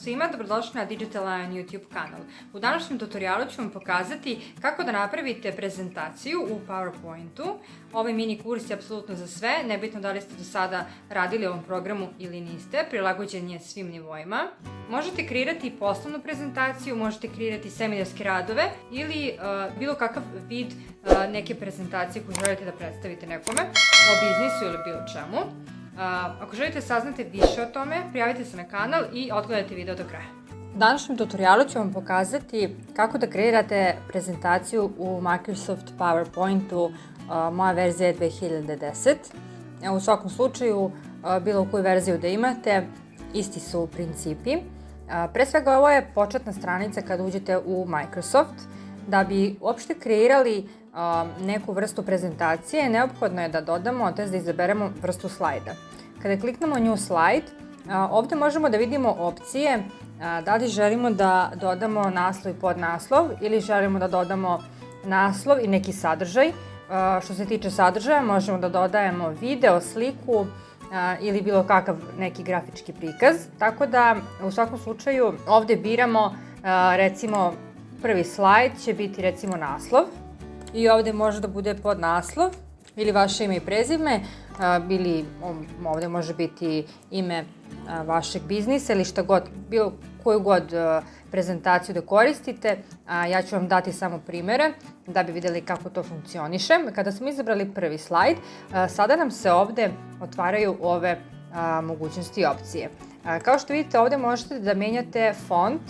svima, dobrodošli na Digital Lion YouTube kanal. U današnjem tutorialu ću vam pokazati kako da napravite prezentaciju u PowerPointu. Ovaj mini kurs je apsolutno za sve, nebitno da li ste do sada radili u ovom programu ili niste, prilagođen je svim nivoima. Možete kreirati poslovnu prezentaciju, možete kreirati seminarske radove ili bilo kakav vid neke prezentacije koju želite da predstavite nekome, o biznisu ili bilo čemu. Ako želite saznati više o tome, prijavite se na kanal i odgledajte video do kraja. U današnjem tutorialu ću vam pokazati kako da kreirate prezentaciju u Microsoft PowerPointu. Moja verzija je 2010. U svakom slučaju, bilo koju verziju da imate, isti su principi. Pre svega, ovo je početna stranica kada uđete u Microsoft. Da bi uopšte kreirali neku vrstu prezentacije, neophodno je da dodamo, tj. da izaberemo vrstu slajda. Kada kliknemo New Slide, ovde možemo da vidimo opcije da li želimo da dodamo naslov i podnaslov ili želimo da dodamo naslov i neki sadržaj. Što se tiče sadržaja, možemo da dodajemo video, sliku ili bilo kakav neki grafički prikaz. Tako da, u svakom slučaju, ovde biramo, recimo, prvi slajd će biti recimo naslov i ovde može da bude podnaslov ili vaše ime i prezime, ili ovde može biti ime vašeg biznisa ili šta god, bilo koju god prezentaciju da koristite. Ja ću vam dati samo primere da bi videli kako to funkcioniše. Kada smo izabrali prvi slajd, sada nam se ovde otvaraju ove mogućnosti i opcije. Kao što vidite, ovde možete da menjate font,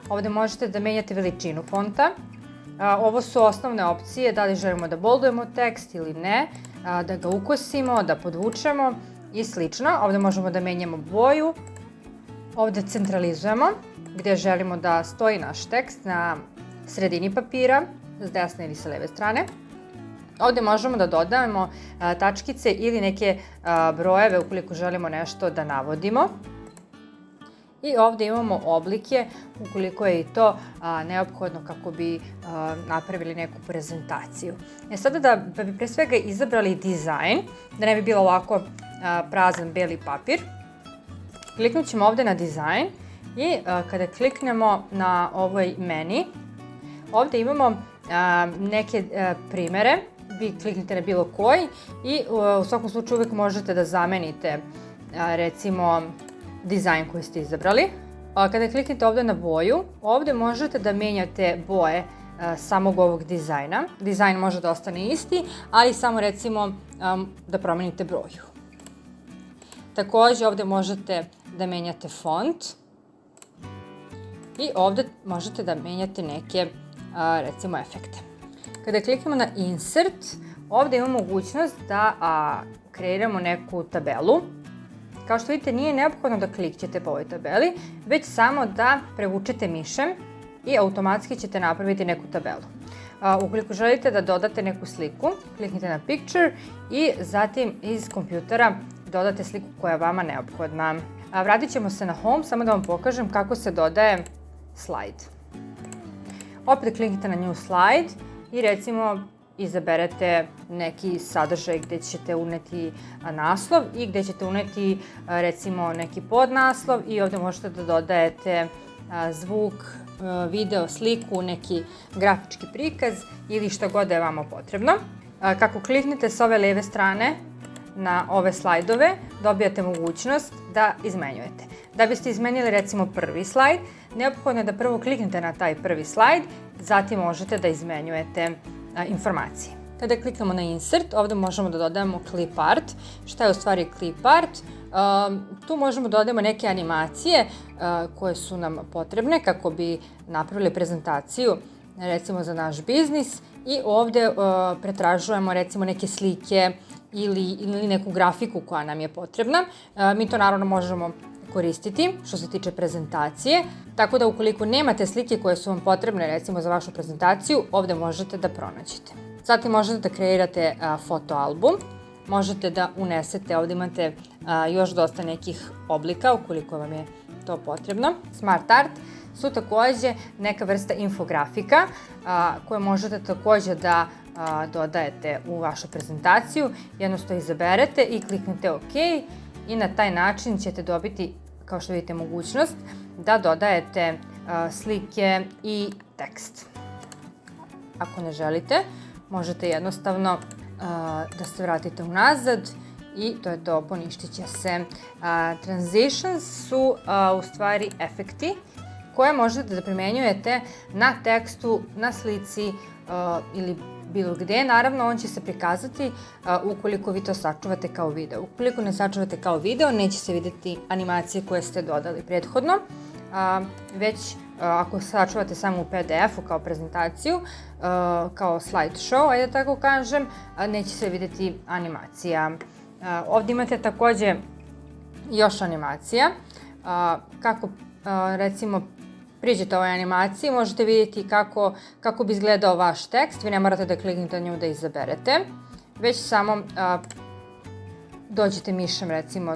ovde možete da menjate veličinu fonta. Ovo su osnovne opcije, da li želimo da boldujemo tekst ili ne, da ga ukosimo, da podvučemo i slično. Ovde možemo da menjamo boju, ovde centralizujemo gde želimo da stoji naš tekst na sredini papira, s desne ili sa leve strane. Ovde možemo da dodajemo tačkice ili neke brojeve ukoliko želimo nešto da navodimo. I ovde imamo oblike ukoliko je i to neophodno kako bi napravili neku prezentaciju. Sada da bi pre svega izabrali dizajn, da ne bi bilo ovako prazan beli papir, kliknut ćemo ovde na dizajn i kada kliknemo na ovoj meni, ovde imamo neke primere, vi kliknite na bilo koji i u svakom slučaju uvek možete da zamenite recimo dizajn koji ste izabrali. Kada kliknete ovde na boju, ovde možete da menjate boje samog ovog dizajna. Dizajn može da ostane isti, ali samo recimo da promenite broju. Takođe ovde možete da menjate font i ovde možete da menjate neke recimo efekte. Kada kliknemo na Insert, ovde imamo mogućnost da kreiramo neku tabelu. Kao što vidite, nije neophodno da klikćete po ovoj tabeli, već samo da prevučete mišem i automatski ćete napraviti neku tabelu. Ukoliko želite da dodate neku sliku, kliknite na Picture i zatim iz kompjutera dodate sliku koja je vama neophodna. Vratit ćemo se na Home, samo da vam pokažem kako se dodaje slajd. Opet kliknite na New Slide i recimo izaberete neki sadržaj gde ćete uneti naslov i gde ćete uneti recimo neki podnaslov i ovde možete da dodajete zvuk, video, sliku, neki grafički prikaz ili šta god da je vama potrebno. Kako kliknete sa ove leve strane na ove slajdove, dobijate mogućnost da izmenjujete. Da biste izmenili recimo prvi slajd, neophodno je da prvo kliknete na taj prvi slajd, zatim možete da izmenjujete informacije. Kada kliknemo na Insert, ovde možemo da dodajemo Clip Art. Šta je u stvari Clip Art? Tu možemo da dodajemo neke animacije koje su nam potrebne kako bi napravili prezentaciju recimo za naš biznis i ovde pretražujemo recimo neke slike ili neku grafiku koja nam je potrebna. Mi to naravno možemo koristiti što se tiče prezentacije, tako da ukoliko nemate slike koje su vam potrebne recimo za vašu prezentaciju, ovde možete da pronađete. Zatim možete da kreirate fotoalbum, možete da unesete, ovde imate još dosta nekih oblika ukoliko vam je to potrebno. Smart Art su takođe neka vrsta infografika koje možete takođe da dodajete u vašu prezentaciju. Jednostavno izaberete i kliknete OK i na taj način ćete dobiti, kao što vidite, mogućnost da dodajete slike i tekst. Ako ne želite, možete jednostavno da se vratite unazad i to je to, poništit će se. Transitions su u stvari efekti koje možete da primenjujete na tekstu, na slici ili bilo gde. Naravno, on će se prikazati ukoliko vi to sačuvate kao video. Ukoliko ne sačuvate kao video, neće se vidjeti animacije koje ste dodali prethodno, već ako sačuvate samo u PDF-u kao prezentaciju, kao slideshow, ajde tako kažem, neće se vidjeti animacija. Ovdje imate takođe još animacija. Kako, recimo, priđete ovoj animaciji, možete vidjeti kako bi izgledao vaš tekst. Vi ne morate da kliknete na nju da izaberete, već samo dođete mišem, recimo,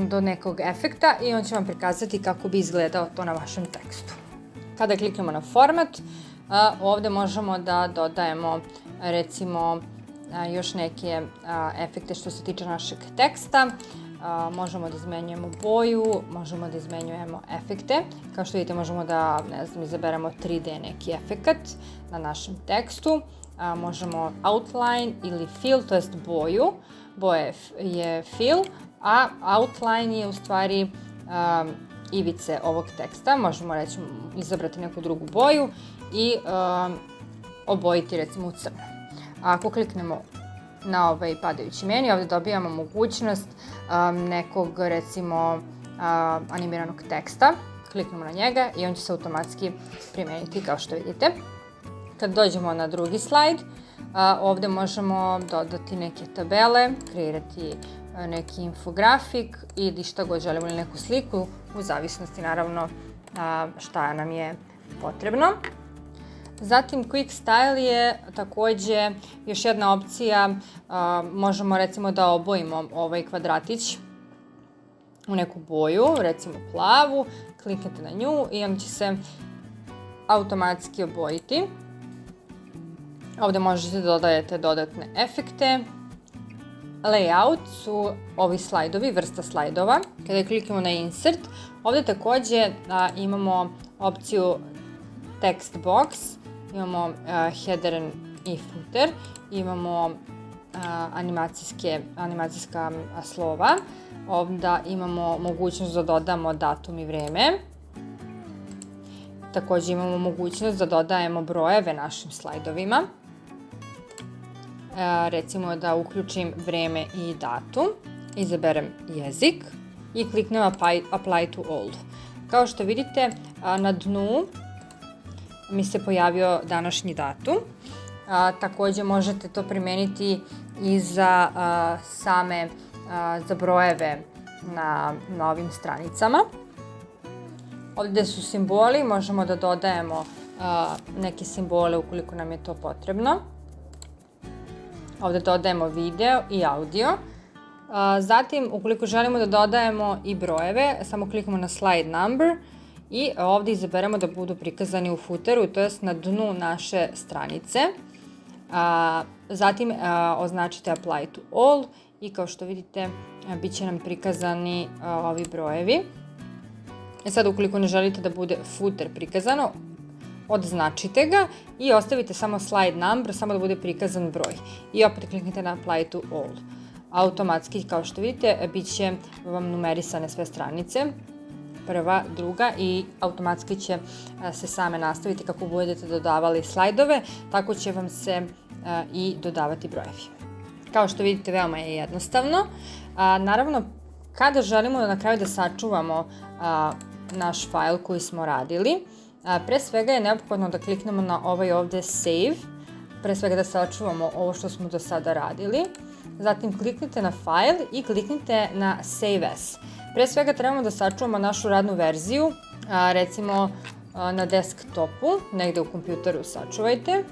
do nekog efekta i on će vam prikazati kako bi izgledao to na vašem tekstu. Kada kliknemo na format, ovde možemo da dodajemo, recimo, još neke efekte što se tiče našeg teksta. Možemo da izmenjujemo boju, možemo da izmenjujemo efekte. Kao što vidite, možemo da, ne znam, izaberemo 3D neki efekat na našem tekstu. Možemo outline ili fill, to jest boju. Boja je fill, a outline je u stvari ivice ovog teksta. Možemo, recimo, izabrati neku drugu boju i obojiti, recimo, u crno. Ako kliknemo na ovaj padajući meni, ovdje dobijamo mogućnost nekog, recimo, animiranog teksta. Kliknemo na njega i on će se automatski primeniti, kao što vidite. Kad dođemo na drugi slajd, ovdje možemo dodati neke tabele, kreirati neki infografik i šta god želimo, ili neku sliku, u zavisnosti naravno šta nam je potrebno. Zatim, Quick Style je takođe još jedna opcija. Možemo, recimo, da obojimo ovaj kvadratić u neku boju, recimo plavu, kliknete na nju i on će se automatski obojiti. Ovde možete da dodajete dodatne efekte. Layout su ovi slajdovi, vrsta slajdova. Kada kliknemo na Insert, ovde takođe imamo opciju Text Box, imamo header i footer, imamo animacijska slova. Ovdje imamo mogućnost da dodamo datum i vreme. Također imamo mogućnost da dodajemo brojeve našim slajdovima. Recimo da uključim vreme i datum, izaberem jezik i kliknem Apply to All. Kao što vidite, na dnu mi se pojavio današnji datum. Također možete to primeniti i za brojeve na ovim stranicama. Ovdje su simboli, možemo da dodajemo neke simbole ukoliko nam je to potrebno. Ovdje dodajemo video i audio. Zatim, ukoliko želimo da dodajemo i brojeve, samo klikamo na slide number i ovdje izaberemo da budu prikazani u footeru, to jest na dnu naše stranice. Zatim označite Apply to All i kao što vidite bit će nam prikazani ovi brojevi. Sad, ukoliko ne želite da bude footer prikazano, odznačite ga i ostavite samo slide number, samo da bude prikazan broj. I opet kliknite na Apply to All. Automatski, kao što vidite, bit će vam numerisane sve stranice, prva, druga, i automatski će se same nastaviti kako budete dodavali slajdove, tako će vam se i dodavati brojevi. Kao što vidite, veoma je jednostavno. Naravno, kada želimo na kraju da sačuvamo naš fajl koji smo radili, pre svega je neophodno da kliknemo na ovaj ovdje Save, pre svega da sačuvamo ovo što smo do sada radili. Zatim kliknite na File i kliknite na Save As. Pre svega trebamo da sačuvamo našu radnu verziju, recimo na desktopu, negde u kompjuteru sačuvajte.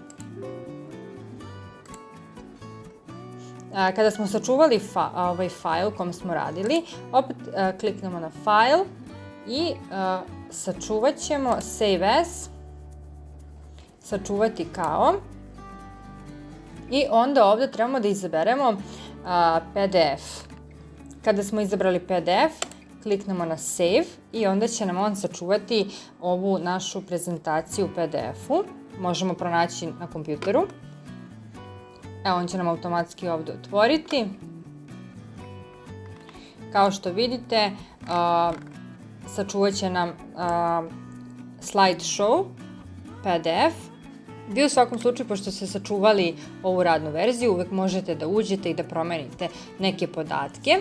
Kada smo sačuvali ovaj fajl kom smo radili, opet kliknemo na File i sačuvat ćemo Save As, sačuvati kao, i onda ovdje trebamo da izaberemo PDF. Kada smo izabrali PDF, kliknemo na Save i onda će nam on sačuvati ovu našu prezentaciju u PDF-u. Možemo pronaći na kompjuteru. Evo, on će nam automatski ovdje otvoriti. Kao što vidite, sačuvat će nam slideshow, PDF. Vi u svakom slučaju, pošto ste sačuvali ovu radnu verziju, uvek možete da uđete i da promenite neke podatke.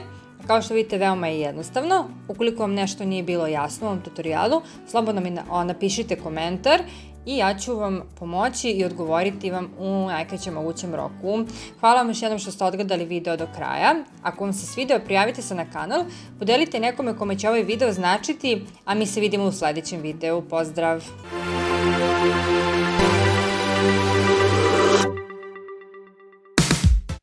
Kao što vidite, veoma je jednostavno. Ukoliko vam nešto nije bilo jasno u ovom tutorijalu, slobodno mi napišite komentar i ja ću vam pomoći i odgovoriti vam u najkraćem mogućem roku. Hvala vam još jednom što ste odgledali video do kraja. Ako vam se svideo, prijavite se na kanal, podelite nekome kome će ovaj video značiti, a mi se vidimo u sljedećem videu. Pozdrav!